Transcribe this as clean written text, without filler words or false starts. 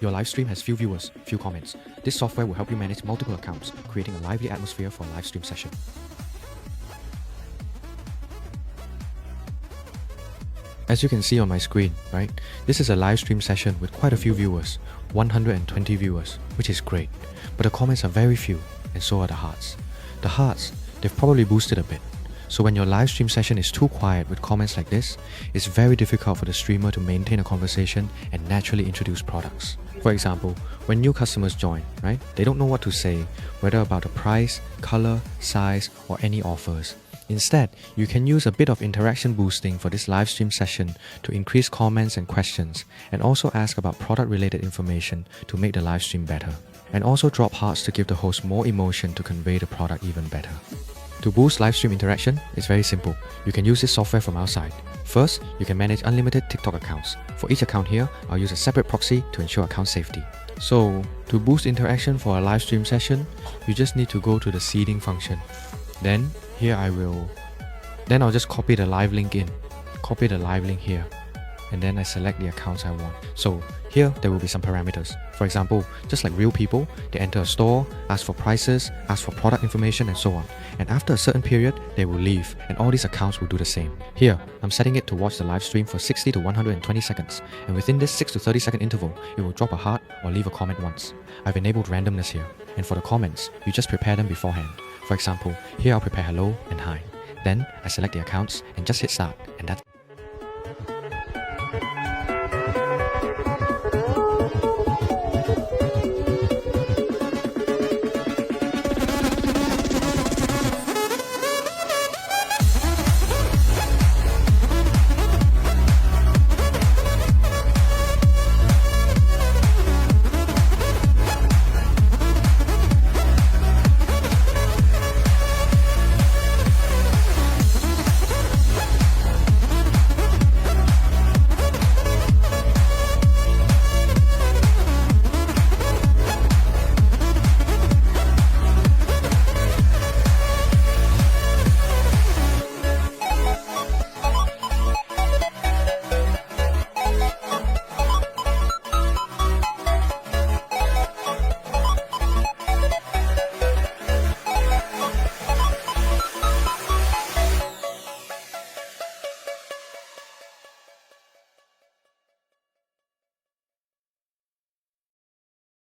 Your live stream has few viewers, few comments. This software will help you manage multiple accounts, creating a lively atmosphere for a live stream session. As you can see on my screen, right, this is a live stream session with quite a few viewers, 120 viewers, which is great. But the comments are very few, and so are the hearts. The hearts, they've probably boosted a bit. So when your live stream session is too quiet with comments like this, it's very difficult for the streamer to maintain a conversation and naturally introduce products. For example, when new customers join, right, they don't know what to say, whether about the price, color, size, or any offers. Instead, you can use a bit of interaction boosting for this live stream session to increase comments and questions, and also ask about product related information to make the live stream better. And also drop hearts to give the host more emotion to convey the product even better. To boost live stream interaction, it's very simple. You can use this software from our side. First, you can manage unlimited TikTok accounts. For each account here, I'll use a separate proxy to ensure account safety. So, to boost interaction for a live stream session, you just need to go to the seeding function. Then, here I'll just copy the live link in. Copy the live link here. And then I select the accounts I want. So here, there will be some parameters. For example, just like real people, they enter a store, ask for prices, ask for product information, and so on. And after a certain period, they will leave, and all these accounts will do the same. Here, I'm setting it to watch the live stream for 60 to 120 seconds. And within this 6 to 30 second interval, it will drop a heart or leave a comment once. I've enabled randomness here. And for the comments, you just prepare them beforehand. For example, here I'll prepare hello and hi. Then I select the accounts and just hit start, and that's